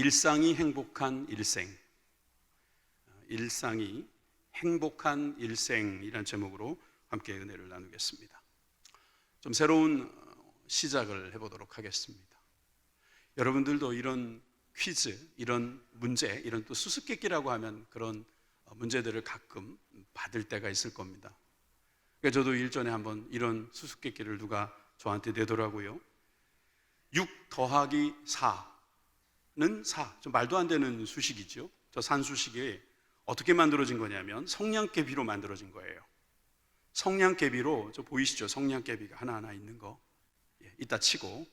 일상이 행복한 일생, 일상이 행복한 일생이란 제목으로 함께 은혜를 나누겠습니다. 좀 새로운 시작을 해보도록 하겠습니다. 여러분들도 이런 퀴즈, 이런 문제, 이런 또 수수께끼라고 하면 그런 문제들을 가끔 받을 때가 있을 겁니다. 그러니까 저도 일전에 한번 이런 수수께끼를 누가 저한테 내더라고요. 6 더하기 4는 4. 좀 말도 안 되는 수식이죠. 저 산수식이 어떻게 만들어진 거냐면 성냥개비로 만들어진 거예요. 성냥개비로, 저 보이시죠? 성냥개비가 하나하나 있는 거. 이따 치고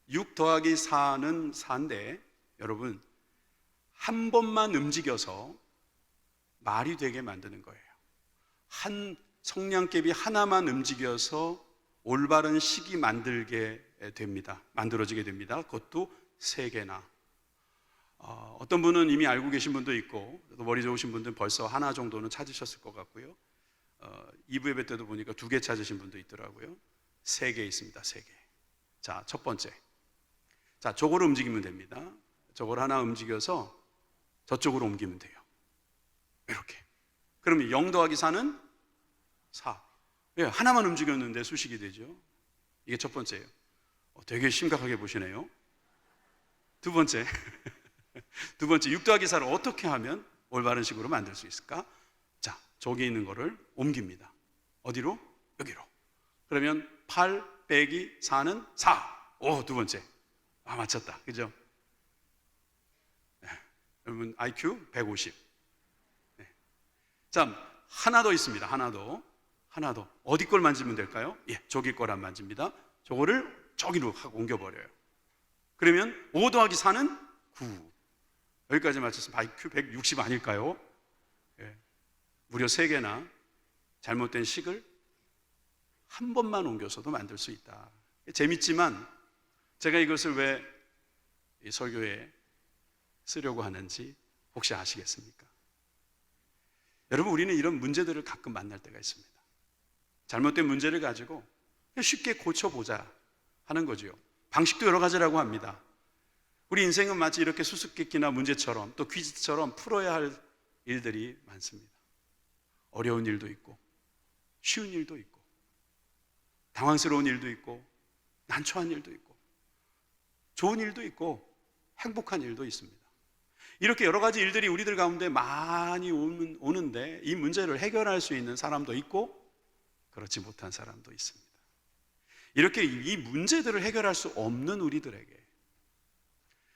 6 더하기 4는 4인데 여러분, 한 번만 움직여서 말이 되게 만드는 거예요. 한 성냥개비 하나만 움직여서 올바른 식이 만들어지게 됩니다. 그것도 3개나. 어떤 분은 이미 알고 계신 분도 있고, 머리 좋으신 분들은 벌써 하나 정도는 찾으셨을 것 같고요. 2부 예배 때도 보니까 2개 찾으신 분도 있더라고요. 3개 있습니다. 3개. 자, 첫 번째. 자, 저거를 움직이면 됩니다. 저걸 하나 움직여서 저쪽으로 옮기면 돼요. 이렇게. 그러면 0 더하기 4는 4. 왜? 하나만 움직였는데 수식이 되죠. 이게 첫 번째예요. 되게 심각하게 보시네요. 두 번째. 6 더하기 4를 어떻게 하면 올바른 식으로 만들 수 있을까? 자, 저기 있는 거를 옮깁니다. 어디로? 여기로. 그러면 8 빼기 4는 4. 오, 두 번째. 맞췄다. 그죠? 네. 여러분, IQ 150. 네. 자, 하나 더 있습니다. 하나 더. 어디 걸 만지면 될까요? 저기 걸 안 만집니다. 저거를 저기로 하고 옮겨버려요. 그러면 5 더하기 4는 9. 여기까지 맞췄으면 IQ 160 아닐까요? 무려 3개나 잘못된 식을 한 번만 옮겨서도 만들 수 있다. 재밌지만 제가 이것을 왜 이 설교에 쓰려고 하는지 혹시 아시겠습니까? 여러분, 우리는 이런 문제들을 가끔 만날 때가 있습니다. 잘못된 문제를 가지고 쉽게 고쳐보자 하는 거죠. 방식도 여러 가지라고 합니다. 우리 인생은 마치 이렇게 수수께끼나 문제처럼 또 퀴즈처럼 풀어야 할 일들이 많습니다. 어려운 일도 있고 쉬운 일도 있고 당황스러운 일도 있고 난처한 일도 있고 좋은 일도 있고 행복한 일도 있습니다. 이렇게 여러 가지 일들이 우리들 가운데 많이 오는데 이 문제를 해결할 수 있는 사람도 있고 그렇지 못한 사람도 있습니다. 이렇게 이 문제들을 해결할 수 없는 우리들에게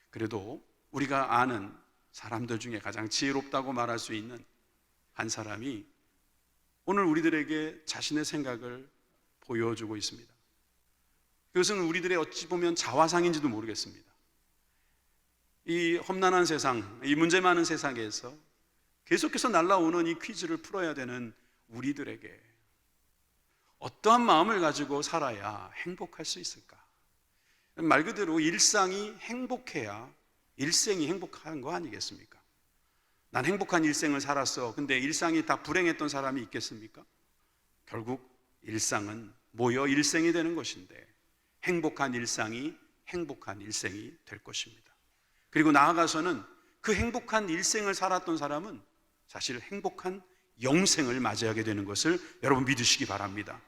그래도 우리가 아는 사람들 중에 가장 지혜롭다고 말할 수 있는 한 사람이 오늘 우리들에게 자신의 생각을 보여주고 있습니다. 그것은 우리들의 어찌 보면 자화상인지도 모르겠습니다. 이 험난한 세상, 이 문제 많은 세상에서 계속해서 날아오는 이 퀴즈를 풀어야 되는 우리들에게 어떠한 마음을 가지고 살아야 행복할 수 있을까? 말 그대로 일상이 행복해야 일생이 행복한 거 아니겠습니까? 난 행복한 일생을 살았어. 근데 일상이 다 불행했던 사람이 있겠습니까? 결국 일상은 모여 일생이 되는 것인데 행복한 일상이 행복한 일생이 될 것입니다. 그리고 나아가서는 그 행복한 일생을 살았던 사람은 사실 행복한 영생을 맞이하게 되는 것을 여러분 믿으시기 바랍니다.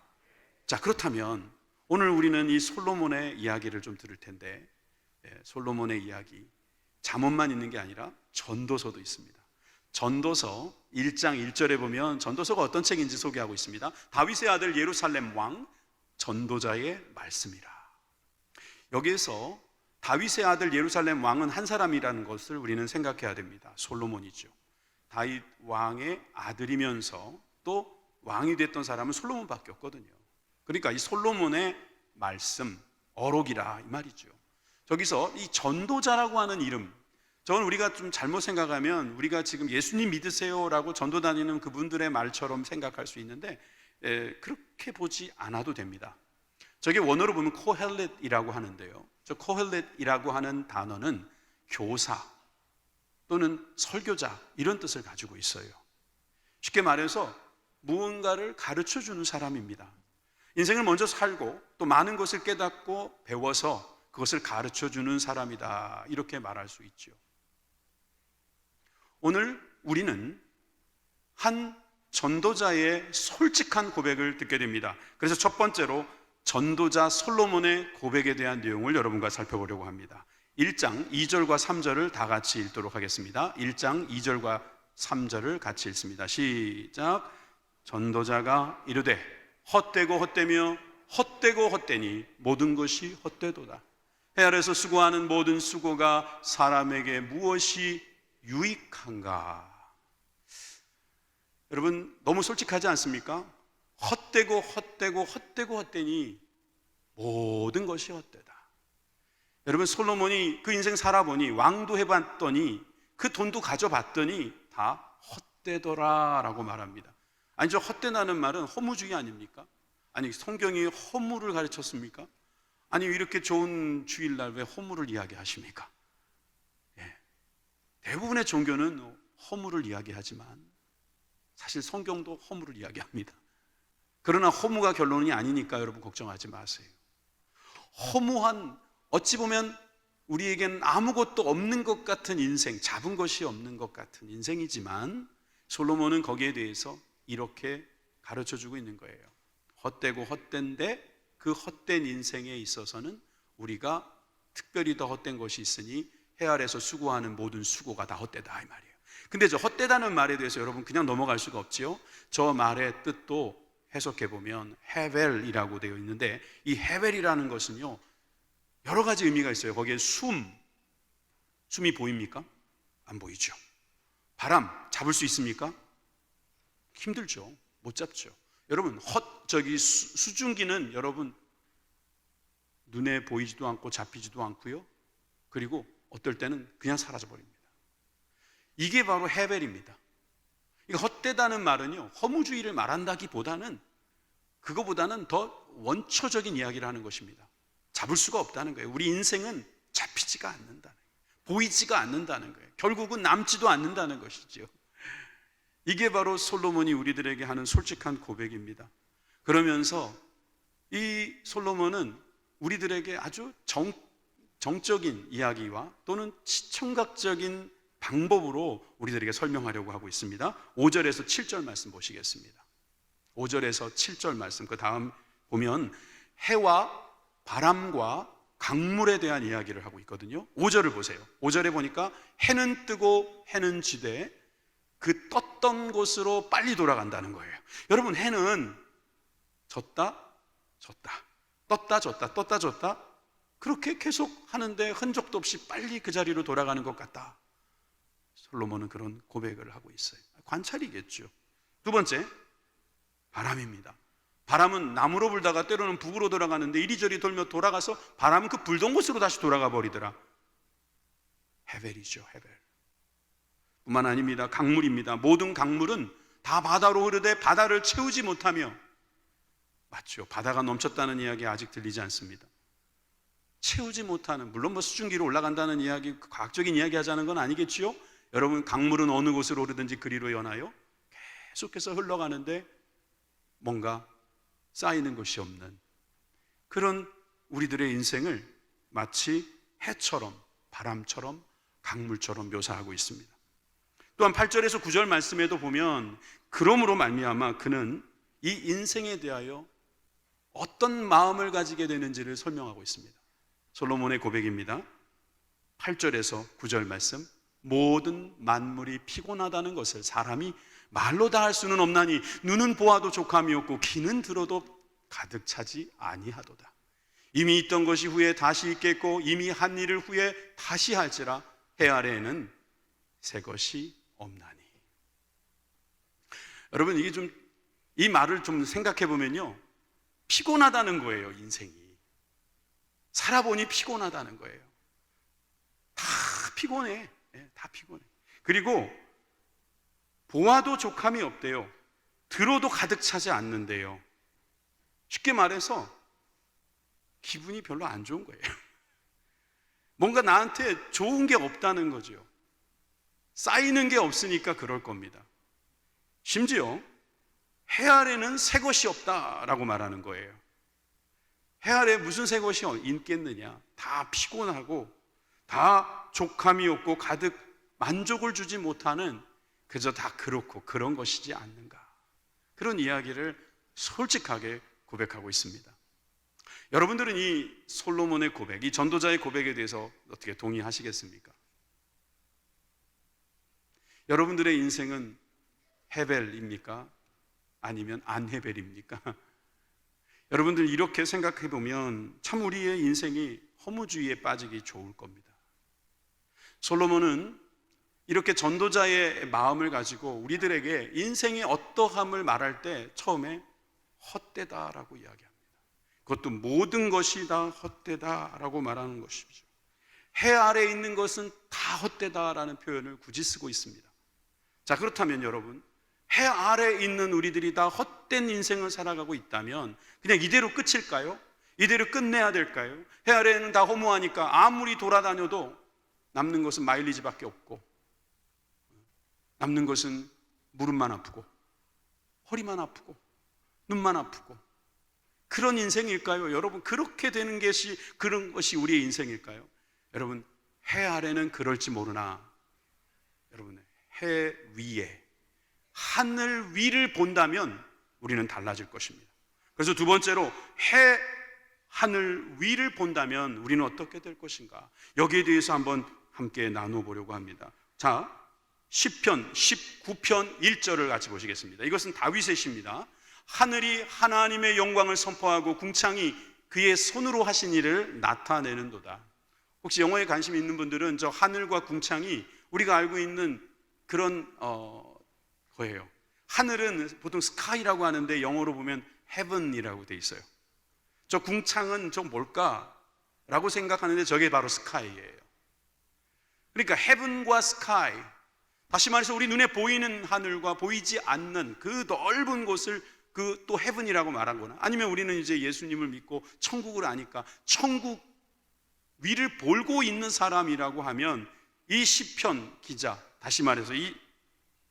자, 그렇다면 오늘 우리는 이 솔로몬의 이야기를 좀 들을 텐데 솔로몬의 이야기, 잠언만 있는 게 아니라 전도서도 있습니다. 전도서 1장 1절에 보면 전도서가 어떤 책인지 소개하고 있습니다. 다윗의 아들 예루살렘 왕 전도자의 말씀이라. 여기에서 다윗의 아들 예루살렘 왕은 한 사람이라는 것을 우리는 생각해야 됩니다. 솔로몬이죠. 다윗 왕의 아들이면서 또 왕이 됐던 사람은 솔로몬밖에 없거든요. 그러니까 이 솔로몬의 말씀, 어록이라 이 말이죠. 저기서 이 전도자라고 하는 이름, 저는 우리가 좀 잘못 생각하면 우리가 지금 예수님 믿으세요라고 전도 다니는 그분들의 말처럼 생각할 수 있는데 그렇게 보지 않아도 됩니다. 저게 원어로 보면 코헬렛이라고 하는데요. 저 코헬렛이라고 하는 단어는 교사 또는 설교자 이런 뜻을 가지고 있어요. 쉽게 말해서 무언가를 가르쳐주는 사람입니다. 인생을 먼저 살고 또 많은 것을 깨닫고 배워서 그것을 가르쳐주는 사람이다 이렇게 말할 수 있죠. 오늘 우리는 한 전도자의 솔직한 고백을 듣게 됩니다. 그래서 첫 번째로 전도자 솔로몬의 고백에 대한 내용을 여러분과 살펴보려고 합니다. 1장 2절과 3절을 다 같이 읽도록 하겠습니다. 1장 2절과 3절을 같이 읽습니다. 시작. 전도자가 이르되 헛되고 헛되며 헛되고 헛되니 모든 것이 헛되도다. 해 아래서 수고하는 모든 수고가 사람에게 무엇이 유익한가? 여러분 너무 솔직하지 않습니까? 헛되고 헛되고 헛되고 헛되니 모든 것이 헛되다. 여러분 솔로몬이 그 인생 살아보니 왕도 해봤더니 그 돈도 가져봤더니 다 헛되더라 라고 말합니다. 아니 저 헛되다는 말은 허무주의 아닙니까? 아니 성경이 허무를 가르쳤습니까? 아니 이렇게 좋은 주일날 왜 허무를 이야기하십니까? 예. 대부분의 종교는 허무를 이야기하지만 사실 성경도 허무를 이야기합니다. 그러나 허무가 결론이 아니니까 여러분 걱정하지 마세요. 허무한 어찌 보면 우리에겐 아무것도 없는 것 같은 인생, 잡은 것이 없는 것 같은 인생이지만 솔로몬은 거기에 대해서 이렇게 가르쳐주고 있는 거예요. 헛되고 헛된데 그 헛된 인생에 있어서는 우리가 특별히 더 헛된 것이 있으니 해 아래서 수고하는 모든 수고가 다 헛되다 이 말이에요. 근데 저 헛되다는 말에 대해서 여러분 그냥 넘어갈 수가 없지요. 저 말의 뜻도 해석해 보면 헤벨이라고 되어 있는데 이 헤벨이라는 것은요 여러 가지 의미가 있어요. 거기에 숨이 보입니까? 안 보이죠. 바람 잡을 수 있습니까? 힘들죠. 못 잡죠. 여러분 수증기는 여러분 눈에 보이지도 않고 잡히지도 않고요. 그리고 어떨 때는 그냥 사라져 버립니다. 이게 바로 헤벨입니다. 헛되다는 말은요 허무주의를 말한다기보다는 그거보다는 더 원초적인 이야기를 하는 것입니다. 잡을 수가 없다는 거예요. 우리 인생은 잡히지가 않는다는 거예요. 보이지가 않는다는 거예요. 결국은 남지도 않는다는 것이죠. 이게 바로 솔로몬이 우리들에게 하는 솔직한 고백입니다. 그러면서 이 솔로몬은 우리들에게 아주 정적인 이야기와 또는 시청각적인 방법으로 우리들에게 설명하려고 하고 있습니다. 5절에서 7절 말씀 보시겠습니다. 5절에서 7절 말씀 그 다음 보면 해와 바람과 강물에 대한 이야기를 하고 있거든요. 5절을 보세요. 5절에 보니까 해는 뜨고 해는 지되 그 떴던 곳으로 빨리 돌아간다는 거예요. 여러분 해는 졌다 떴다 졌다 그렇게 계속 하는데 흔적도 없이 빨리 그 자리로 돌아가는 것 같다. 솔로몬은 그런 고백을 하고 있어요. 관찰이겠죠. 두 번째 바람입니다. 바람은 남으로 불다가 때로는 북으로 돌아가는데 이리저리 돌며 돌아가서 바람은 그 불던 곳으로 다시 돌아가 버리더라. 헤벨이죠. 헤벨. 뿐만 아닙니다. 강물입니다. 모든 강물은 다 바다로 흐르되 바다를 채우지 못하며 맞죠. 바다가 넘쳤다는 이야기 아직 들리지 않습니다. 채우지 못하는 물론 수증기로 올라간다는 이야기 과학적인 이야기 하자는 건 아니겠지요. 여러분 강물은 어느 곳으로 흐르든지 그리로 연하여 계속해서 흘러가는데 뭔가 쌓이는 것이 없는 그런 우리들의 인생을 마치 해처럼 바람처럼 강물처럼 묘사하고 있습니다. 또한 8절에서 9절 말씀에도 보면 그러므로 말미암아 그는 이 인생에 대하여 어떤 마음을 가지게 되는지를 설명하고 있습니다. 솔로몬의 고백입니다. 8절에서 9절 말씀 모든 만물이 피곤하다는 것을 사람이 말로 다 할 수는 없나니 눈은 보아도 족함이 없고 귀는 들어도 가득 차지 아니하도다. 이미 있던 것이 후에 다시 있겠고 이미 한 일을 후에 다시 할지라 해 아래에는 새 것이 없나니. 여러분 이게 이 말을 좀 생각해 보면요 피곤하다는 거예요. 인생이 살아보니 피곤하다는 거예요. 다 피곤해. 다 피곤해. 그리고 보아도 족함이 없대요. 들어도 가득 차지 않는데요. 쉽게 말해서 기분이 별로 안 좋은 거예요. 뭔가 나한테 좋은 게 없다는 거죠. 쌓이는 게 없으니까 그럴 겁니다. 심지어 해 아래는 새 것이 없다라고 말하는 거예요. 해 아래 무슨 새 것이 있겠느냐. 다 피곤하고 다 족함이 없고 가득 만족을 주지 못하는 그저 다 그렇고 그런 것이지 않는가, 그런 이야기를 솔직하게 고백하고 있습니다. 여러분들은 이 솔로몬의 고백, 이 전도자의 고백에 대해서 어떻게 동의하시겠습니까? 여러분들의 인생은 헤벨입니까? 아니면 안헤벨입니까? 여러분들 이렇게 생각해 보면 참 우리의 인생이 허무주의에 빠지기 좋을 겁니다. 솔로몬은 이렇게 전도자의 마음을 가지고 우리들에게 인생의 어떠함을 말할 때 처음에 헛되다라고 이야기합니다. 그것도 모든 것이 다 헛되다라고 말하는 것이죠. 해 아래에 있는 것은 다 헛되다라는 표현을 굳이 쓰고 있습니다. 자, 그렇다면 여러분, 해 아래에 있는 우리들이 다 헛된 인생을 살아가고 있다면 그냥 이대로 끝일까요? 이대로 끝내야 될까요? 해 아래에는 다 허무하니까 아무리 돌아다녀도 남는 것은 마일리지밖에 없고, 남는 것은 무릎만 아프고 허리만 아프고 눈만 아프고, 그런 인생일까요? 여러분, 그렇게 되는 것이, 그런 것이 우리의 인생일까요? 여러분, 해 아래는 그럴지 모르나 여러분, 해 위에, 하늘 위를 본다면 우리는 달라질 것입니다. 그래서 두 번째로, 하늘 위를 본다면 우리는 어떻게 될 것인가, 여기에 대해서 한번 함께 나눠보려고 합니다. 자, 시편 19편 1절을 같이 보시겠습니다. 이것은 다윗의 시입니다. 하늘이 하나님의 영광을 선포하고 궁창이 그의 손으로 하신 일을 나타내는도다. 혹시 영어에 관심이 있는 분들은 저 하늘과 궁창이 우리가 알고 있는 그런 거예요. 하늘은 보통 스카이라고 하는데 영어로 보면 heaven이라고 돼 있어요. 저 궁창은 저 뭘까라고 생각하는데 저게 바로 스카이예요. 그러니까 heaven과 sky, 다시 말해서 우리 눈에 보이는 하늘과 보이지 않는 그 넓은 곳을 그 또 heaven이라고 말한 거나, 아니면 우리는 이제 예수님을 믿고 천국을 아니까 천국 위를 보고 있는 사람이라고 하면 이 시편 기자, 다시 말해서 이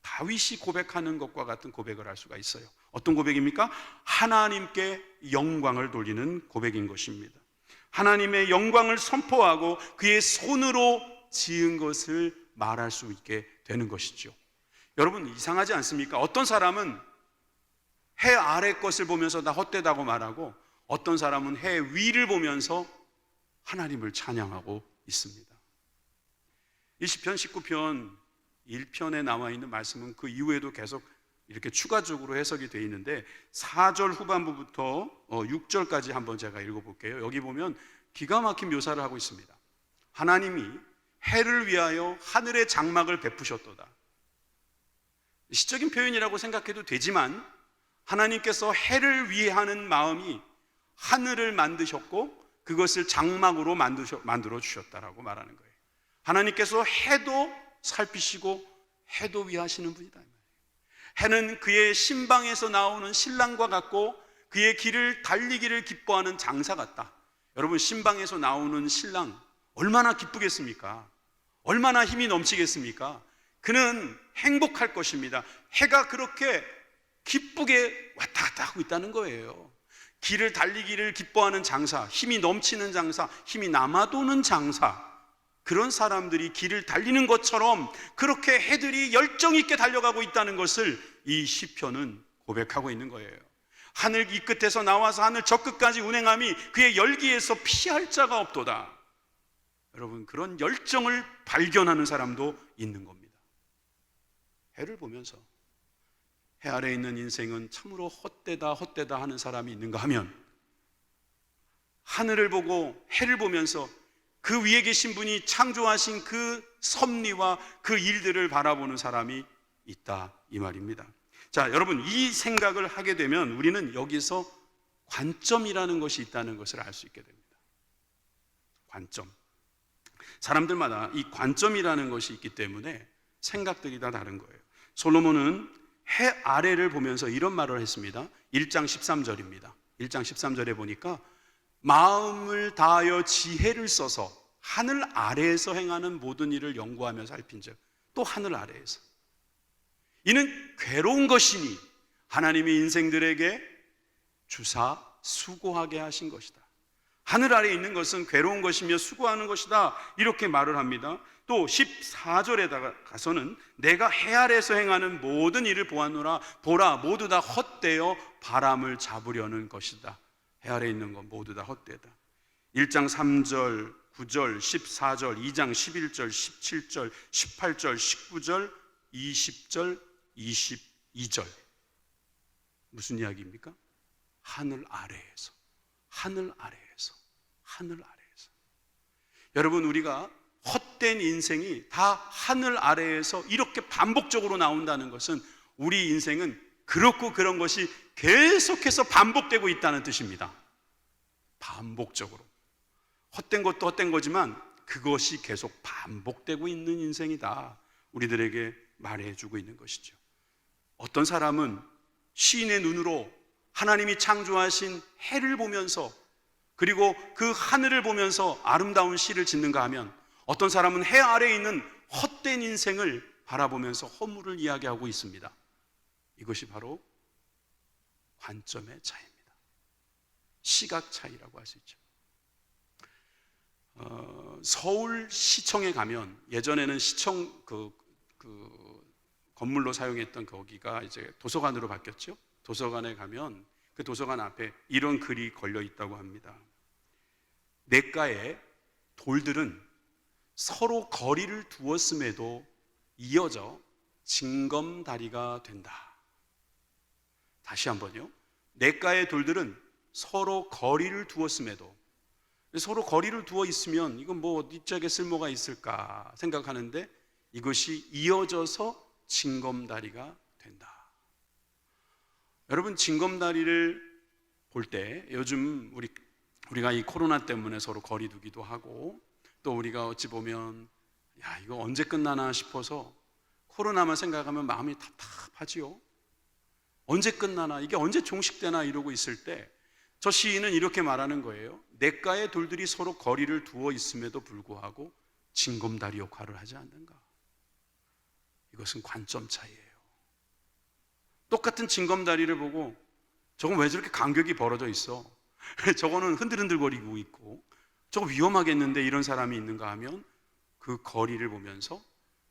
다윗이 고백하는 것과 같은 고백을 할 수가 있어요. 어떤 고백입니까? 하나님께 영광을 돌리는 고백인 것입니다. 하나님의 영광을 선포하고 그의 손으로 지은 것을 말할 수 있게 되는 것이죠. 여러분, 이상하지 않습니까? 어떤 사람은 해 아래 것을 보면서 다 헛되다고 말하고, 어떤 사람은 해 위를 보면서 하나님을 찬양하고 있습니다. 이 시편 19편 1편에 나와 있는 말씀은 그 이후에도 계속 이렇게 추가적으로 해석이 되어 있는데, 4절 후반부부터 6절까지 한번 제가 읽어볼게요. 여기 보면 기가 막힌 묘사를 하고 있습니다. 하나님이 해를 위하여 하늘의 장막을 베푸셨도다. 시적인 표현이라고 생각해도 되지만, 하나님께서 해를 위하는 마음이 하늘을 만드셨고 그것을 장막으로 만들어 주셨다라고 말하는 거예요. 하나님께서 해도 살피시고 해도 위하시는 분이다. 해는 그의 신방에서 나오는 신랑과 같고 그의 길을 달리기를 기뻐하는 장사 같다. 여러분, 신방에서 나오는 신랑 얼마나 기쁘겠습니까? 얼마나 힘이 넘치겠습니까? 그는 행복할 것입니다. 해가 그렇게 기쁘게 왔다 갔다 하고 있다는 거예요. 길을 달리기를 기뻐하는 장사, 힘이 넘치는 장사, 힘이 남아도는 장사, 그런 사람들이 길을 달리는 것처럼 그렇게 해들이 열정 있게 달려가고 있다는 것을 이 시편은 고백하고 있는 거예요. 하늘 이 끝에서 나와서 하늘 저 끝까지 운행함이 그의 열기에서 피할 자가 없도다. 여러분, 그런 열정을 발견하는 사람도 있는 겁니다. 해를 보면서 해 아래에 있는 인생은 참으로 헛되다 헛되다 하는 사람이 있는가 하면, 하늘을 보고 해를 보면서 그 위에 계신 분이 창조하신 그 섭리와 그 일들을 바라보는 사람이 있다, 이 말입니다. 자, 여러분, 이 생각을 하게 되면 우리는 여기서 관점이라는 것이 있다는 것을 알 수 있게 됩니다. 관점. 사람들마다 이 관점이라는 것이 있기 때문에 생각들이 다 다른 거예요. 솔로몬은 해 아래를 보면서 이런 말을 했습니다. 1장 13절입니다. 1장 13절에 보니까 마음을 다하여 지혜를 써서 하늘 아래에서 행하는 모든 일을 연구하며 살핀즉, 또 하늘 아래에서, 이는 괴로운 것이니 하나님이 인생들에게 주사 수고하게 하신 것이다. 하늘 아래에 있는 것은 괴로운 것이며 수고하는 것이다, 이렇게 말을 합니다. 또 14절에다가 가서는 내가 해 아래에서 행하는 모든 일을 보았노라. 보라, 모두 다 헛되어 바람을 잡으려는 것이다. 해 아래에 있는 건 모두 다 헛되다. 1장 3절, 9절, 14절, 2장 11절, 17절, 18절, 19절, 20절, 22절. 무슨 이야기입니까? 하늘 아래에서, 하늘 아래에서, 하늘 아래에서. 여러분, 우리가 헛된 인생이 다 하늘 아래에서 이렇게 반복적으로 나온다는 것은 우리 인생은 그렇고 그런 것이 계속해서 반복되고 있다는 뜻입니다. 반복적으로. 헛된 것도 헛된 거지만 그것이 계속 반복되고 있는 인생이다, 우리들에게 말해주고 있는 것이죠. 어떤 사람은 시인의 눈으로 하나님이 창조하신 해를 보면서, 그리고 그 하늘을 보면서 아름다운 시를 짓는가 하면, 어떤 사람은 해 아래에 있는 헛된 인생을 바라보면서 허물을 이야기하고 있습니다. 이것이 바로 관점의 차이입니다. 시각 차이라고 할 수 있죠. 서울시청에 가면, 예전에는 시청 건물로 사용했던 거기가 이제 도서관으로 바뀌었죠. 도서관에 가면 그 도서관 앞에 이런 글이 걸려 있다고 합니다. 냇가에 돌들은 서로 거리를 두었음에도 이어져 징검다리가 된다. 다시 한번요. 냇가의 돌들은 서로 거리를 두었음에도, 서로 거리를 두어 있으면 이건 뭐 어디짝에 쓸모가 있을까 생각하는데, 이것이 이어져서 징검다리가 된다. 여러분, 징검다리를 볼 때 요즘 우리가 이 코로나 때문에 서로 거리 두기도 하고, 또 우리가 어찌 보면 야, 이거 언제 끝나나 싶어서 코로나만 생각하면 마음이 답답하지요. 언제 끝나나, 이게 언제 종식되나 이러고 있을 때 저 시인은 이렇게 말하는 거예요. 냇가의 돌들이 서로 거리를 두어 있음에도 불구하고 징검다리 역할을 하지 않는가. 이것은 관점 차이예요. 똑같은 징검다리를 보고 저건 왜 저렇게 간격이 벌어져 있어? 저거는 흔들흔들거리고 있고 저거 위험하겠는데, 이런 사람이 있는가 하면 그 거리를 보면서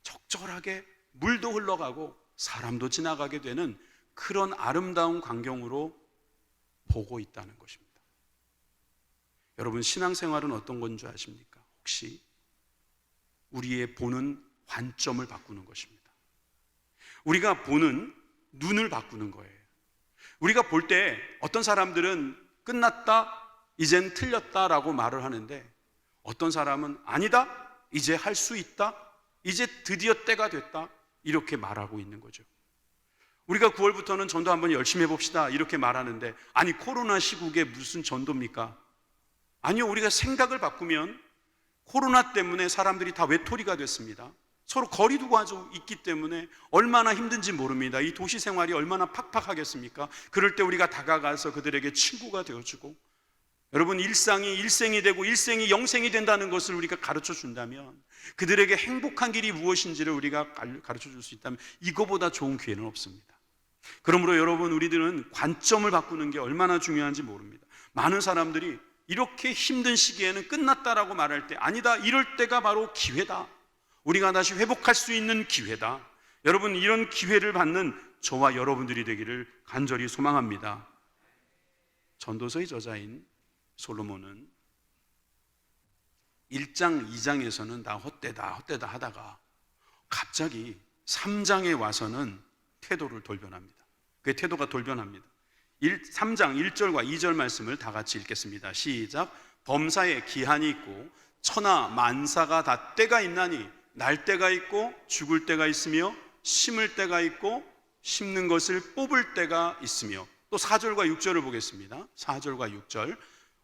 적절하게 물도 흘러가고 사람도 지나가게 되는 그런 아름다운 광경으로 보고 있다는 것입니다. 여러분, 신앙생활은 어떤 건 줄 아십니까? 혹시 우리의 보는 관점을 바꾸는 것입니다. 우리가 보는 눈을 바꾸는 거예요. 우리가 볼 때 어떤 사람들은 끝났다, 이젠 틀렸다라고 말을 하는데, 어떤 사람은 아니다, 이제 할 수 있다, 이제 드디어 때가 됐다, 이렇게 말하고 있는 거죠. 우리가 9월부터는 전도 한번 열심히 해봅시다 이렇게 말하는데, 아니 코로나 시국에 무슨 전도입니까? 아니요, 우리가 생각을 바꾸면 코로나 때문에 사람들이 다 외톨이가 됐습니다. 서로 거리 두고 있기 때문에 얼마나 힘든지 모릅니다. 이 도시 생활이 얼마나 팍팍하겠습니까? 그럴 때 우리가 다가가서 그들에게 친구가 되어주고, 여러분, 일상이 일생이 되고 일생이 영생이 된다는 것을 우리가 가르쳐 준다면, 그들에게 행복한 길이 무엇인지를 우리가 가르쳐 줄 수 있다면, 이거보다 좋은 기회는 없습니다. 그러므로 여러분, 우리들은 관점을 바꾸는 게 얼마나 중요한지 모릅니다. 많은 사람들이 이렇게 힘든 시기에는 끝났다라고 말할 때, 아니다, 이럴 때가 바로 기회다, 우리가 다시 회복할 수 있는 기회다. 여러분, 이런 기회를 받는 저와 여러분들이 되기를 간절히 소망합니다. 전도서의 저자인 솔로몬은 1장, 2장에서는 다 헛되다 하다가 갑자기 3장에 와서는 태도를 돌변합니다. 그의 태도가 돌변합니다. 3장 1절과 2절 말씀을 다 같이 읽겠습니다. 시작. 범사에 기한이 있고 천하 만사가 다 때가 있나니, 날 때가 있고 죽을 때가 있으며 심을 때가 있고 심는 것을 뽑을 때가 있으며, 또 4절과 6절을 보겠습니다. 4절과 6절.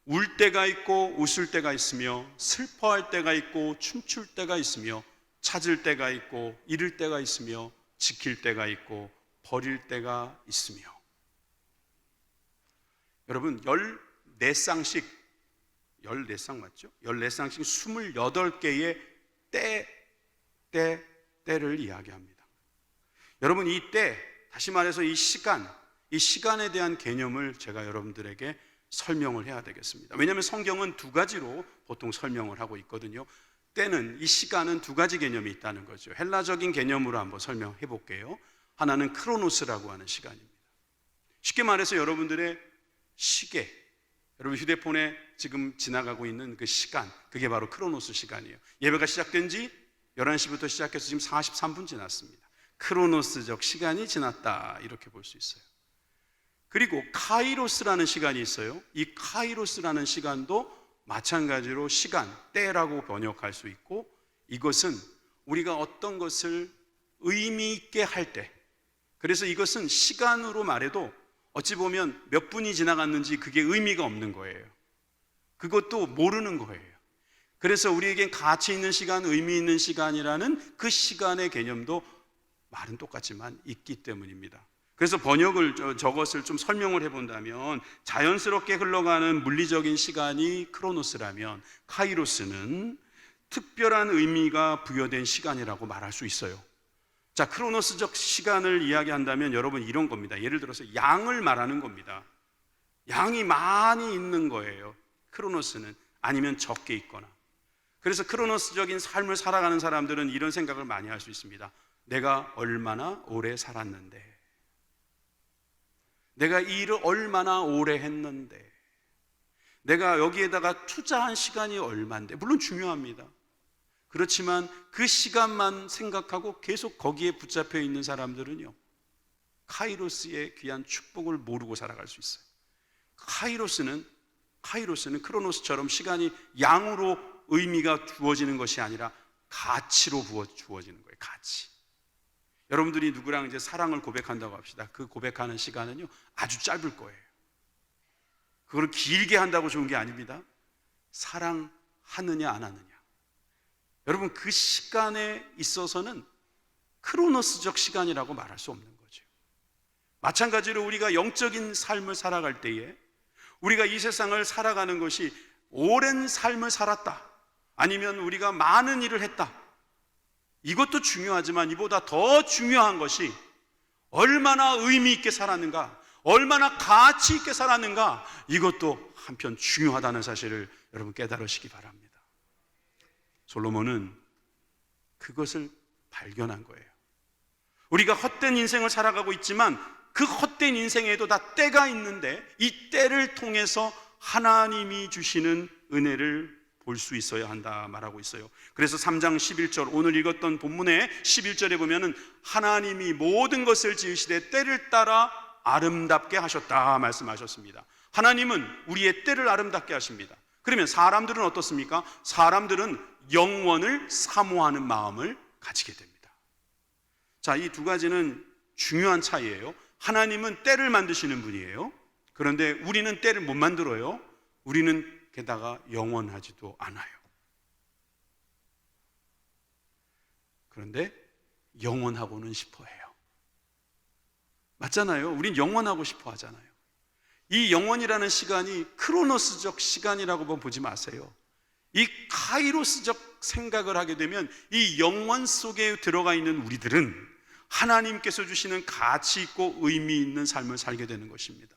울 때가 있고 웃을 때가 있으며 슬퍼할 때가 있고 춤출 때가 있으며 찾을 때가 있고 잃을 때가 있으며 지킬 때가 있고 버릴 때가 있으며. 여러분, 14쌍씩 14쌍 맞죠? 14쌍씩 28개의 때를 이야기합니다. 여러분, 이 때, 다시 말해서 이 시간에 대한 개념을 제가 여러분들에게 설명을 해야 되겠습니다. 왜냐하면 성경은 두 가지로 보통 설명을 하고 있거든요. 때는, 이 시간은 두 가지 개념이 있다는 거죠. 헬라적인 개념으로 한번 설명해 볼게요. 하나는 크로노스라고 하는 시간입니다. 쉽게 말해서 여러분들의 시계, 여러분 휴대폰에 지금 지나가고 있는 그 시간, 그게 바로 크로노스 시간이에요. 예배가 시작된 지 11시부터 시작해서 지금 43분 지났습니다. 크로노스적 시간이 지났다, 이렇게 볼 수 있어요. 그리고 카이로스라는 시간이 있어요. 이 카이로스라는 시간도 마찬가지로 시간, 때라고 번역할 수 있고, 이것은 우리가 어떤 것을 의미 있게 할 때, 그래서 이것은 시간으로 말해도 어찌 보면 몇 분이 지나갔는지 그게 의미가 없는 거예요. 그것도 모르는 거예요. 그래서 우리에겐 가치 있는 시간, 의미 있는 시간이라는 그 시간의 개념도 말은 똑같지만 있기 때문입니다. 그래서 저것을 좀 설명을 해본다면, 자연스럽게 흘러가는 물리적인 시간이 크로노스라면 카이로스는 특별한 의미가 부여된 시간이라고 말할 수 있어요. 자, 크로노스적 시간을 이야기한다면 여러분 이런 겁니다. 예를 들어서 양을 말하는 겁니다. 양이 많이 있는 거예요, 크로노스는. 아니면 적게 있거나. 그래서 크로노스적인 삶을 살아가는 사람들은 이런 생각을 많이 할 수 있습니다. 내가 얼마나 오래 살았는데, 내가 이 일을 얼마나 오래 했는데, 내가 여기에다가 투자한 시간이 얼마인데. 물론 중요합니다. 그렇지만 그 시간만 생각하고 계속 거기에 붙잡혀 있는 사람들은요, 카이로스의 귀한 축복을 모르고 살아갈 수 있어요. 카이로스는 크로노스처럼 시간이 양으로 의미가 주어지는 것이 아니라 가치로 주어지는 거예요. 가치. 여러분들이 누구랑 이제 사랑을 고백한다고 합시다. 그 고백하는 시간은요, 아주 짧을 거예요. 그걸 길게 한다고 좋은 게 아닙니다. 사랑하느냐 안 하느냐. 여러분, 그 시간에 있어서는 크로노스적 시간이라고 말할 수 없는 거죠. 마찬가지로 우리가 영적인 삶을 살아갈 때에, 우리가 이 세상을 살아가는 것이 오랜 삶을 살았다, 아니면 우리가 많은 일을 했다, 이것도 중요하지만 이보다 더 중요한 것이 얼마나 의미 있게 살았는가, 얼마나 가치 있게 살았는가, 이것도 한편 중요하다는 사실을 여러분 깨달으시기 바랍니다. 솔로몬은 그것을 발견한 거예요. 우리가 헛된 인생을 살아가고 있지만 그 헛된 인생에도 다 때가 있는데, 이 때를 통해서 하나님이 주시는 은혜를 볼 수 있어야 한다 말하고 있어요. 그래서 3장 11절, 오늘 읽었던 본문의 11절에 보면은 하나님이 모든 것을 지으시되 때를 따라 아름답게 하셨다 말씀하셨습니다. 하나님은 우리의 때를 아름답게 하십니다. 그러면 사람들은 어떻습니까? 사람들은 영원을 사모하는 마음을 가지게 됩니다. 자, 이 두 가지는 중요한 차이예요. 하나님은 때를 만드시는 분이에요. 그런데 우리는 때를 못 만들어요. 우리는 게다가 영원하지도 않아요. 그런데 영원하고는 싶어 해요. 맞잖아요. 우린 영원하고 싶어 하잖아요. 이 영원이라는 시간이 크로노스적 시간이라고 보지 마세요. 이 카이로스적 생각을 하게 되면 이 영원 속에 들어가 있는 우리들은 하나님께서 주시는 가치 있고 의미 있는 삶을 살게 되는 것입니다.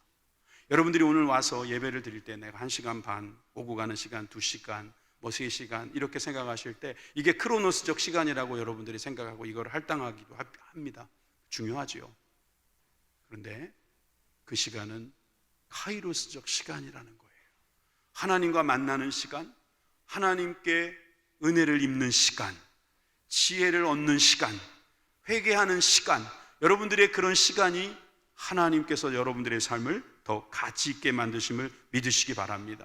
여러분들이 오늘 와서 예배를 드릴 때 내가 1시간 반, 오고 가는 시간 2시간, 3시간 이렇게 생각하실 때 이게 크로노스적 시간이라고 여러분들이 생각하고 이걸 할당하기도 합니다. 중요하지요. 그런데 그 시간은 카이로스적 시간이라는 거예요. 하나님과 만나는 시간, 하나님께 은혜를 입는 시간, 지혜를 얻는 시간, 회개하는 시간, 여러분들의 그런 시간이 하나님께서 여러분들의 삶을 더 가치 있게 만드심을 믿으시기 바랍니다.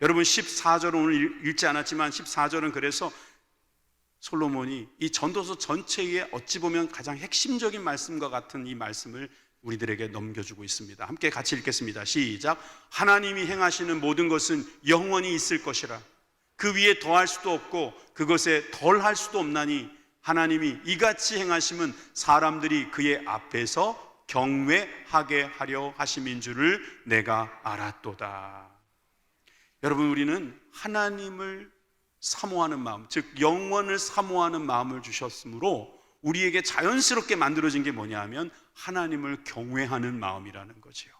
여러분 14절은 오늘 읽지 않았지만 14절은 그래서 솔로몬이 이 전도서 전체에 어찌 보면 가장 핵심적인 말씀과 같은 이 말씀을 우리들에게 넘겨주고 있습니다. 함께 같이 읽겠습니다. 시작. 하나님이 행하시는 모든 것은 영원히 있을 것이라. 그 위에 더할 수도 없고 그것에 덜할 수도 없나니 하나님이 이같이 행하심은 사람들이 그의 앞에서 경외하게 하려 하심인 줄을 내가 알았도다. 여러분, 우리는 하나님을 사모하는 마음, 즉 영원을 사모하는 마음을 주셨으므로 우리에게 자연스럽게 만들어진 게 뭐냐 하면 하나님을 경외하는 마음이라는 거지요.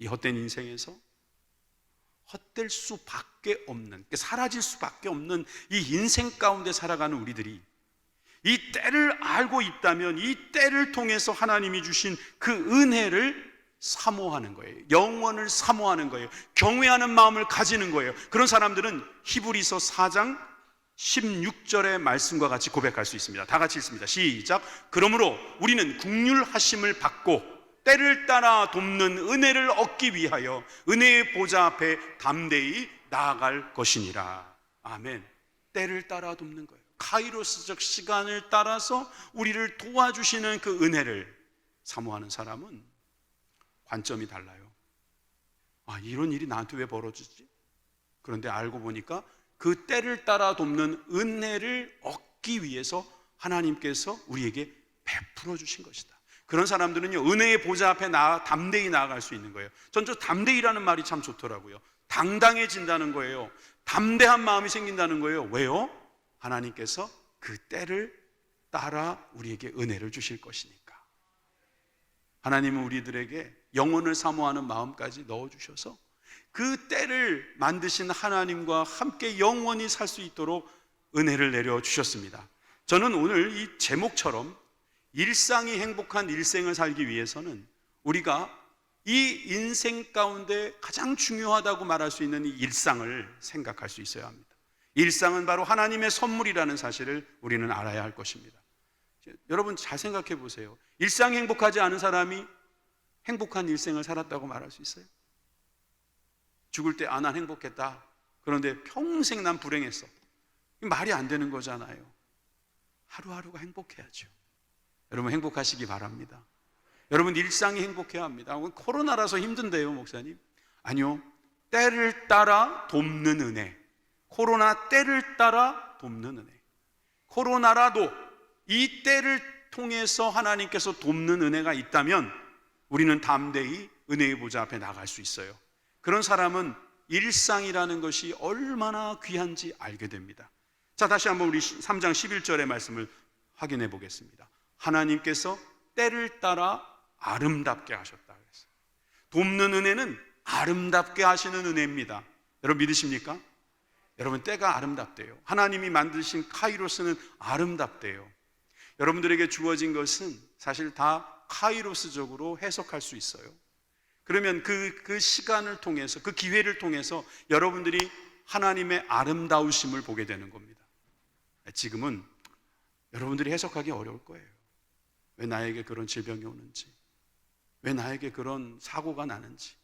이 헛된 인생에서 헛될 수밖에 없는, 사라질 수밖에 없는 이 인생 가운데 살아가는 우리들이 이 때를 알고 있다면 이 때를 통해서 하나님이 주신 그 은혜를 사모하는 거예요. 영원을 사모하는 거예요. 경외하는 마음을 가지는 거예요. 그런 사람들은 히브리서 4장 16절의 말씀과 같이 고백할 수 있습니다. 다 같이 읽습니다. 시작. 그러므로 우리는 긍휼하심을 받고 때를 따라 돕는 은혜를 얻기 위하여 은혜의 보좌 앞에 담대히 나아갈 것이니라. 아멘. 때를 따라 돕는 거예요. 카이로스적 시간을 따라서 우리를 도와주시는 그 은혜를 사모하는 사람은 관점이 달라요. 아, 이런 일이 나한테 왜 벌어지지? 그런데 알고 보니까 그 때를 따라 돕는 은혜를 얻기 위해서 하나님께서 우리에게 베풀어 주신 것이다. 그런 사람들은요, 은혜의 보좌 앞에 담대히 나아갈 수 있는 거예요. 전 저 담대히라는 말이 참 좋더라고요. 당당해진다는 거예요. 담대한 마음이 생긴다는 거예요. 왜요? 하나님께서 그 때를 따라 우리에게 은혜를 주실 것이니까. 하나님은 우리들에게 영혼을 사모하는 마음까지 넣어주셔서 그 때를 만드신 하나님과 함께 영원히 살 수 있도록 은혜를 내려주셨습니다. 저는 오늘 이 제목처럼 일상이 행복한 일생을 살기 위해서는 우리가 이 인생 가운데 가장 중요하다고 말할 수 있는 이 일상을 생각할 수 있어야 합니다. 일상은 바로 하나님의 선물이라는 사실을 우리는 알아야 할 것입니다. 여러분 잘 생각해 보세요. 일상이 행복하지 않은 사람이 행복한 일생을 살았다고 말할 수 있어요? 죽을 때 난 행복했다. 그런데 평생 난 불행했어. 말이 안 되는 거잖아요. 하루하루가 행복해야죠. 여러분 행복하시기 바랍니다. 여러분 일상이 행복해야 합니다. 코로나라서 힘든데요, 목사님? 아니요. 때를 따라 돕는 은혜. 코로나 때를 따라 돕는 은혜. 코로나라도 이 때를 통해서 하나님께서 돕는 은혜가 있다면 우리는 담대히 은혜의 보좌 앞에 나갈 수 있어요. 그런 사람은 일상이라는 것이 얼마나 귀한지 알게 됩니다. 자, 다시 한번 우리 3장 11절의 말씀을 확인해 보겠습니다. 하나님께서 때를 따라 아름답게 하셨다 그랬어요. 돕는 은혜는 아름답게 하시는 은혜입니다. 여러분 믿으십니까? 여러분 때가 아름답대요. 하나님이 만드신 카이로스는 아름답대요. 여러분들에게 주어진 것은 사실 다 카이로스적으로 해석할 수 있어요. 그러면 그 시간을 통해서, 그 기회를 통해서 여러분들이 하나님의 아름다우심을 보게 되는 겁니다. 지금은 여러분들이 해석하기 어려울 거예요. 왜 나에게 그런 질병이 오는지, 왜 나에게 그런 사고가 나는지,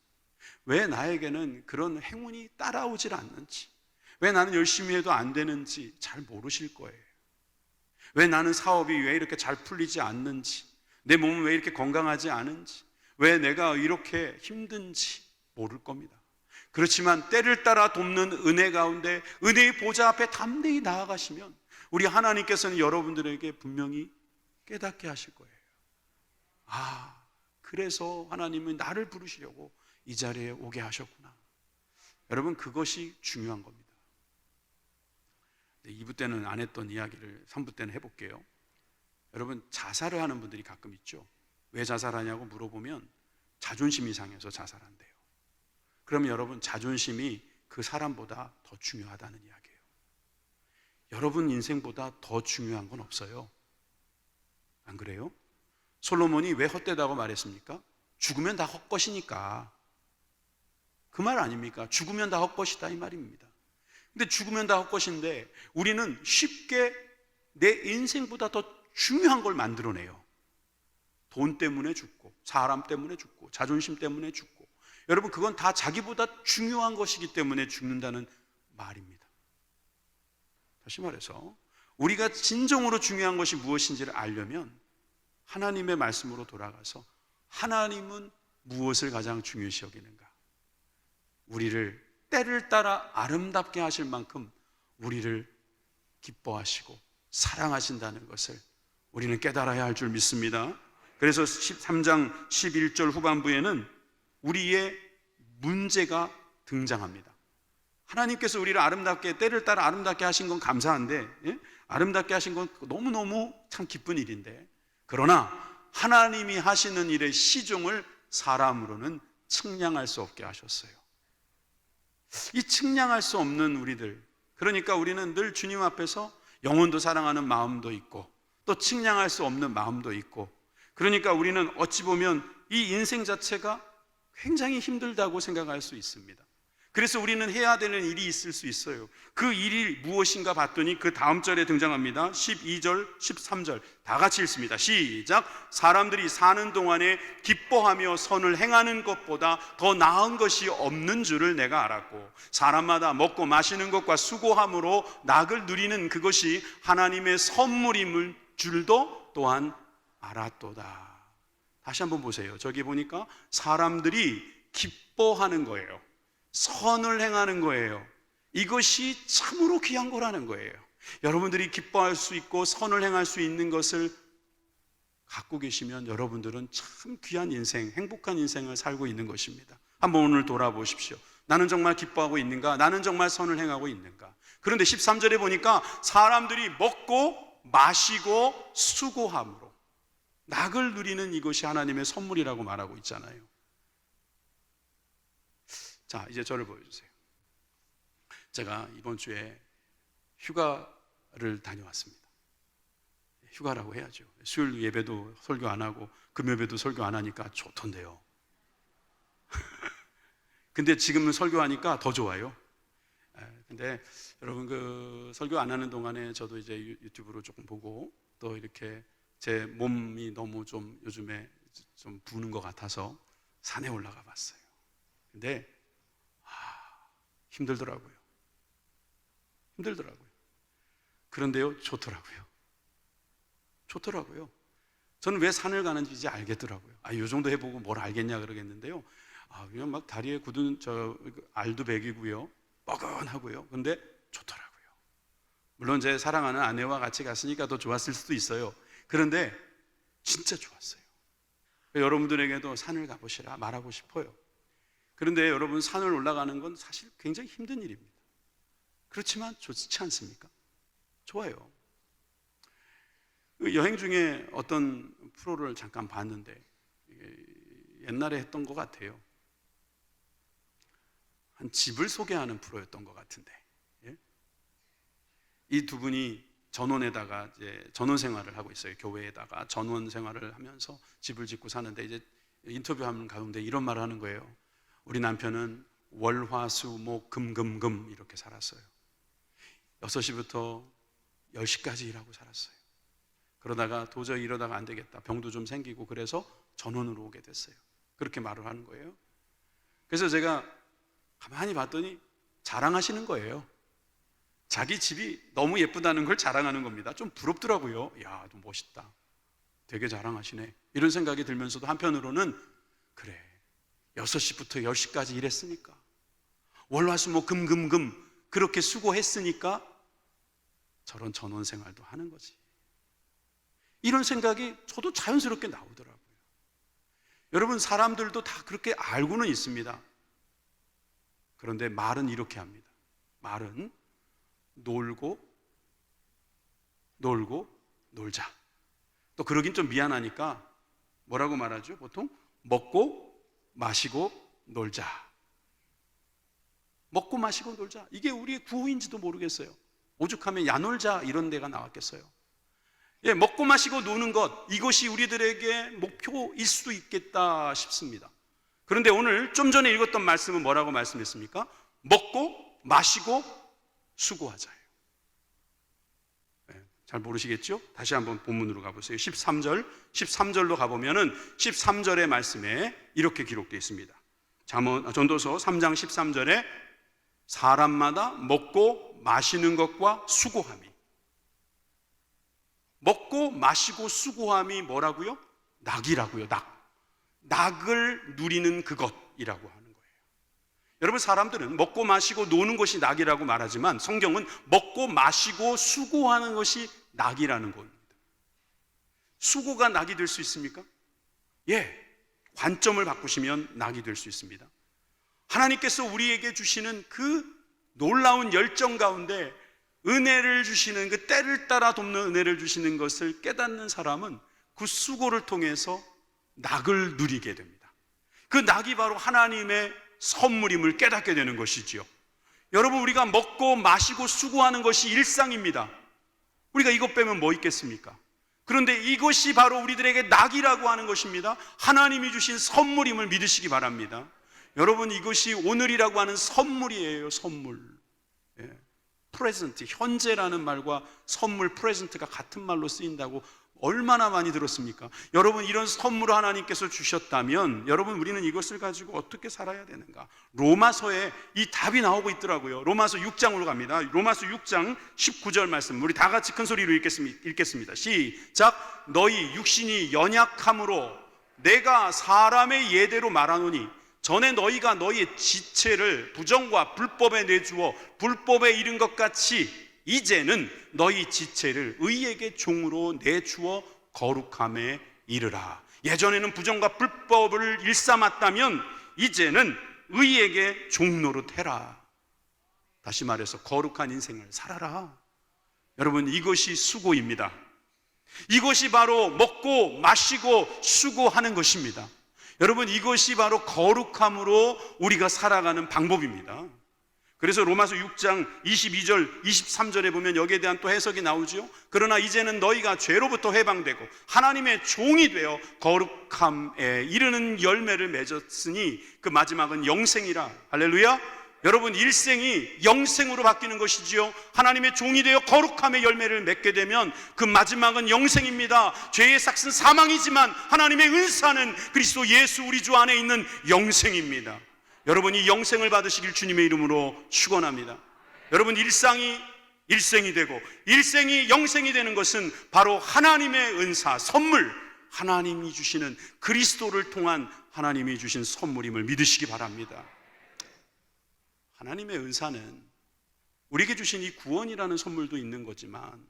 왜 나에게는 그런 행운이 따라오질 않는지, 왜 나는 열심히 해도 안 되는지 잘 모르실 거예요. 왜 나는 사업이 왜 이렇게 잘 풀리지 않는지, 내 몸은 왜 이렇게 건강하지 않은지, 왜 내가 이렇게 힘든지 모를 겁니다. 그렇지만 때를 따라 돕는 은혜 가운데 은혜의 보좌 앞에 담대히 나아가시면 우리 하나님께서는 여러분들에게 분명히 깨닫게 하실 거예요. 아, 그래서 하나님은 나를 부르시려고 이 자리에 오게 하셨구나. 여러분 그것이 중요한 겁니다. 2부 때는 안 했던 이야기를 3부 때는 해볼게요. 여러분 자살을 하는 분들이 가끔 있죠. 왜 자살하냐고 물어보면 자존심이 상해서 자살한대요. 그러면 여러분 자존심이 그 사람보다 더 중요하다는 이야기예요. 여러분 인생보다 더 중요한 건 없어요. 안 그래요? 솔로몬이 왜 헛되다고 말했습니까? 죽으면 다 헛것이니까. 그 말 아닙니까? 죽으면 다 헛것이다 이 말입니다. 근데 죽으면 다 헛것인데 우리는 쉽게 내 인생보다 더 중요한 걸 만들어내요. 돈 때문에 죽고, 사람 때문에 죽고, 자존심 때문에 죽고. 여러분 그건 다 자기보다 중요한 것이기 때문에 죽는다는 말입니다. 다시 말해서 우리가 진정으로 중요한 것이 무엇인지를 알려면 하나님의 말씀으로 돌아가서 하나님은 무엇을 가장 중요시 여기는가? 우리를 때를 따라 아름답게 하실 만큼 우리를 기뻐하시고 사랑하신다는 것을 우리는 깨달아야 할 줄 믿습니다. 그래서 13장 11절 후반부에는 우리의 문제가 등장합니다. 하나님께서 우리를 아름답게 때를 따라 아름답게 하신 건 감사한데, 아름답게 하신 건 너무너무 참 기쁜 일인데, 그러나 하나님이 하시는 일의 시종을 사람으로는 측량할 수 없게 하셨어요. 이 측량할 수 없는 우리들, 그러니까 우리는 늘 주님 앞에서 영혼도 사랑하는 마음도 있고 또 측량할 수 없는 마음도 있고, 그러니까 우리는 어찌 보면 이 인생 자체가 굉장히 힘들다고 생각할 수 있습니다. 그래서 우리는 해야 되는 일이 있을 수 있어요. 그 일이 무엇인가 봤더니 그 다음 절에 등장합니다. 12절, 13절 다 같이 읽습니다. 시작. 사람들이 사는 동안에 기뻐하며 선을 행하는 것보다 더 나은 것이 없는 줄을 내가 알았고, 사람마다 먹고 마시는 것과 수고함으로 낙을 누리는 그것이 하나님의 선물임을 줄도 또한 알았도다. 다시 한번 보세요. 저기 보니까 사람들이 기뻐하는 거예요. 선을 행하는 거예요. 이것이 참으로 귀한 거라는 거예요. 여러분들이 기뻐할 수 있고 선을 행할 수 있는 것을 갖고 계시면 여러분들은 참 귀한 인생, 행복한 인생을 살고 있는 것입니다. 한번 오늘 돌아보십시오. 나는 정말 기뻐하고 있는가? 나는 정말 선을 행하고 있는가? 그런데 13절에 보니까 사람들이 먹고 마시고 수고함으로 낙을 누리는 이것이 하나님의 선물이라고 말하고 있잖아요. 자, 이제 저를 보여주세요. 제가 이번 주에 휴가를 다녀왔습니다. 휴가라고 해야죠. 수요일 예배도 설교 안 하고 금요일에도 설교 안 하니까 좋던데요. 근데 지금은 설교하니까 더 좋아요. 근데 여러분, 그 설교 안 하는 동안에 저도 이제 유튜브로 조금 보고 또 이렇게 제 몸이 너무 좀 요즘에 좀 부는 것 같아서 산에 올라가 봤어요. 근데 힘들더라고요. 그런데요, 좋더라고요. 저는 왜 산을 가는지 이제 알겠더라고요. 이 정도 해보고 뭘 알겠냐 그러겠는데요. 그냥 막 다리에 굳은 알도 배기고요, 뻐근하고요. 근데 좋더라고요. 물론 제 사랑하는 아내와 같이 갔으니까 더 좋았을 수도 있어요. 그런데 진짜 좋았어요. 여러분들에게도 산을 가보시라 말하고 싶어요. 그런데 여러분, 산을 올라가는 건 사실 굉장히 힘든 일입니다. 그렇지만 좋지 않습니까? 좋아요. 여행 중에 어떤 프로를 잠깐 봤는데 옛날에 했던 것 같아요. 한 집을 소개하는 프로였던 것 같은데, 이 두 분이 전원에다가 이제 전원 생활을 하고 있어요. 교회에다가 전원 생활을 하면서 집을 짓고 사는데, 이제 인터뷰하는 가운데 이런 말을 하는 거예요. 우리 남편은 월, 화, 수, 목, 금, 금, 금 이렇게 살았어요. 6시부터 10시까지 일하고 살았어요. 그러다가 도저히 이러다가 안 되겠다, 병도 좀 생기고 그래서 전원으로 오게 됐어요. 그렇게 말을 하는 거예요. 그래서 제가 가만히 봤더니 자랑하시는 거예요. 자기 집이 너무 예쁘다는 걸 자랑하는 겁니다. 좀 부럽더라고요. 야, 좀 멋있다, 되게 자랑하시네, 이런 생각이 들면서도 한편으로는 그래, 6시부터 10시까지 일했으니까, 월화수목 금금금 그렇게 수고했으니까 저런 전원 생활도 하는 거지, 이런 생각이 저도 자연스럽게 나오더라고요. 여러분, 사람들도 다 그렇게 알고는 있습니다. 그런데 말은 이렇게 합니다. 말은 놀고 놀자. 또 그러긴 좀 미안하니까 뭐라고 말하죠? 보통 먹고 마시고 놀자. 먹고 마시고 놀자. 이게 우리의 구호인지도 모르겠어요. 오죽하면 야놀자 이런 데가 나왔겠어요. 먹고 마시고 노는 것, 이것이 우리들에게 목표일 수도 있겠다 싶습니다. 그런데 오늘 좀 전에 읽었던 말씀은 뭐라고 말씀했습니까? 먹고 마시고 수고하자예요. 잘 모르시겠죠? 다시 한번 본문으로 가보세요. 13절로 가보면은 13절의 말씀에 이렇게 기록되어 있습니다. 전도서 3장 13절에 사람마다 먹고 마시는 것과 수고함이, 먹고 마시고 수고함이 뭐라고요? 낙이라고요. 낙을 누리는 그것이라고 하는 거예요. 여러분, 사람들은 먹고 마시고 노는 것이 낙이라고 말하지만 성경은 먹고 마시고 수고하는 것이 낙이라는 겁니다. 수고가 낙이 될 수 있습니까? 관점을 바꾸시면 낙이 될 수 있습니다. 하나님께서 우리에게 주시는 그 놀라운 열정 가운데 은혜를 주시는, 그 때를 따라 돕는 은혜를 주시는 것을 깨닫는 사람은 그 수고를 통해서 낙을 누리게 됩니다. 그 낙이 바로 하나님의 선물임을 깨닫게 되는 것이지요. 여러분, 우리가 먹고 마시고 수고하는 것이 일상입니다. 우리가 이것 빼면 뭐 있겠습니까? 그런데 이것이 바로 우리들에게 낙이라고 하는 것입니다. 하나님이 주신 선물임을 믿으시기 바랍니다. 여러분, 이것이 오늘이라고 하는 선물이에요. 선물. 프레젠트, 현재라는 말과 선물, 프레젠트가 같은 말로 쓰인다고 얼마나 많이 들었습니까? 여러분, 이런 선물을 하나님께서 주셨다면 여러분, 우리는 이것을 가지고 어떻게 살아야 되는가? 로마서에 이 답이 나오고 있더라고요. 로마서 6장으로 갑니다. 로마서 6장 19절 말씀, 우리 다 같이 큰 소리로 읽겠습니다. 시작. 너희 육신이 연약함으로 내가 사람의 예대로 말하노니 전에 너희가 너희의 지체를 부정과 불법에 내주어 불법에 이른 것 같이 이제는 너희 지체를 의에게 종으로 내주어 거룩함에 이르라. 예전에는 부정과 불법을 일삼았다면 이제는 의에게 종노릇 해라. 다시 말해서 거룩한 인생을 살아라. 여러분, 이것이 수고입니다. 이것이 바로 먹고 마시고 수고하는 것입니다. 여러분, 이것이 바로 거룩함으로 우리가 살아가는 방법입니다. 그래서 로마서 6장 22절 23절에 보면 여기에 대한 또 해석이 나오죠. 그러나 이제는 너희가 죄로부터 해방되고 하나님의 종이 되어 거룩함에 이르는 열매를 맺었으니 그 마지막은 영생이라. 할렐루야. 여러분, 일생이 영생으로 바뀌는 것이지요. 하나님의 종이 되어 거룩함의 열매를 맺게 되면 그 마지막은 영생입니다. 죄의 삭은 사망이지만 하나님의 은사는 그리스도 예수 우리 주 안에 있는 영생입니다. 여러분, 이 영생을 받으시길 주님의 이름으로 축원합니다. 여러분, 일상이 일생이 되고 일생이 영생이 되는 것은 바로 하나님의 은사, 선물, 하나님이 주시는 그리스도를 통한 하나님이 주신 선물임을 믿으시기 바랍니다. 하나님의 은사는 우리에게 주신 이 구원이라는 선물도 있는 거지만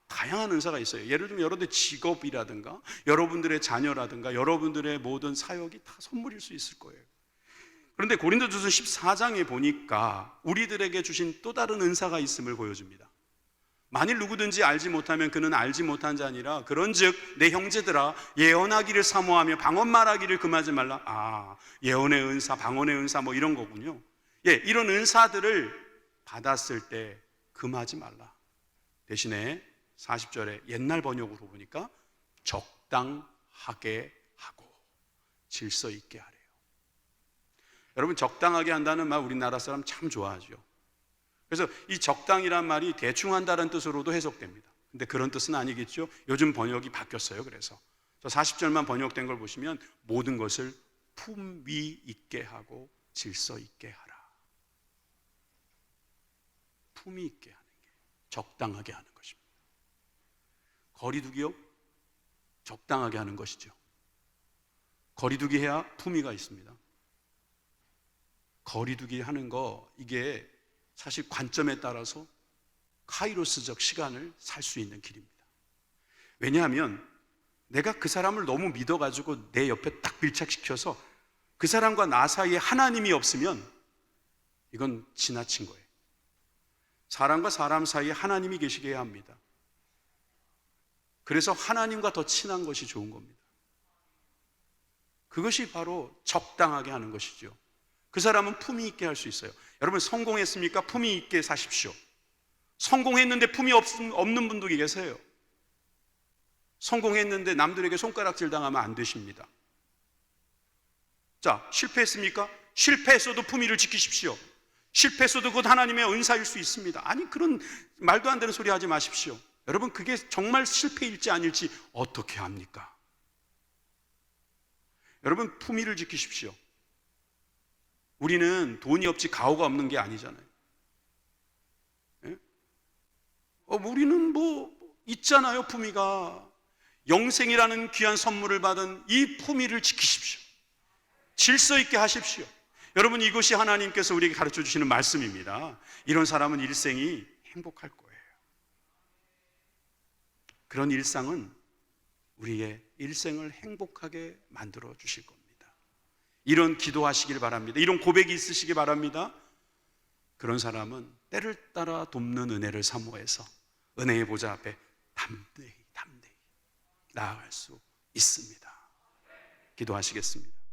다양한 은사가 있어요. 예를 들면 여러분들의 직업이라든가 여러분들의 자녀라든가 여러분들의 모든 사역이 다 선물일 수 있을 거예요. 그런데 고린도전서 14장에 보니까 우리들에게 주신 또 다른 은사가 있음을 보여줍니다. 만일 누구든지 알지 못하면 그는 알지 못한 자니라. 그런즉 내 형제들아, 예언하기를 사모하며 방언 말하기를 금하지 말라. 예언의 은사, 방언의 은사 뭐 이런 거군요. 이런 은사들을 받았을 때 금하지 말라. 대신에 40절에 옛날 번역으로 보니까 적당하게 하고 질서 있게 하래요. 여러분, 적당하게 한다는 말 우리나라 사람 참 좋아하죠. 그래서 이 적당이란 말이 대충 한다는 뜻으로도 해석됩니다. 근데 그런 뜻은 아니겠죠. 요즘 번역이 바뀌었어요. 그래서 40절만 번역된 걸 보시면 모든 것을 품위 있게 하고 질서 있게 하라. 품위 있게 하는 게 적당하게 하는 것입니다. 거리두기요? 적당하게 하는 것이죠. 거리두기 해야 품위가 있습니다. 거리두기 하는 거, 이게 사실 관점에 따라서 카이로스적 시간을 살 수 있는 길입니다. 왜냐하면 내가 그 사람을 너무 믿어가지고 내 옆에 딱 밀착시켜서 그 사람과 나 사이에 하나님이 없으면 이건 지나친 거예요. 사람과 사람 사이에 하나님이 계시게 해야 합니다. 그래서 하나님과 더 친한 것이 좋은 겁니다. 그것이 바로 적당하게 하는 것이죠. 그 사람은 품위 있게 할 수 있어요. 여러분, 성공했습니까? 품위 있게 사십시오. 성공했는데 품위 없는 분도 계세요. 성공했는데 남들에게 손가락질 당하면 안 되십니다. 자, 실패했습니까? 실패했어도 품위를 지키십시오. 실패했어도 그것 하나님의 은사일 수 있습니다. 아니, 그런 말도 안 되는 소리 하지 마십시오. 여러분, 그게 정말 실패일지 아닐지 어떻게 합니까? 여러분, 품위를 지키십시오. 우리는 돈이 없지 가오가 없는 게 아니잖아요. 우리는 뭐 있잖아요. 품위가. 영생이라는 귀한 선물을 받은 이 품위를 지키십시오. 질서 있게 하십시오. 여러분, 이것이 하나님께서 우리에게 가르쳐 주시는 말씀입니다. 이런 사람은 일생이 행복할 거예요. 그런 일상은 우리의 일생을 행복하게 만들어 주실 겁니다. 이런 기도하시길 바랍니다. 이런 고백이 있으시기 바랍니다. 그런 사람은 때를 따라 돕는 은혜를 사모해서 은혜의 보좌 앞에 담대히 나아갈 수 있습니다. 기도하시겠습니다.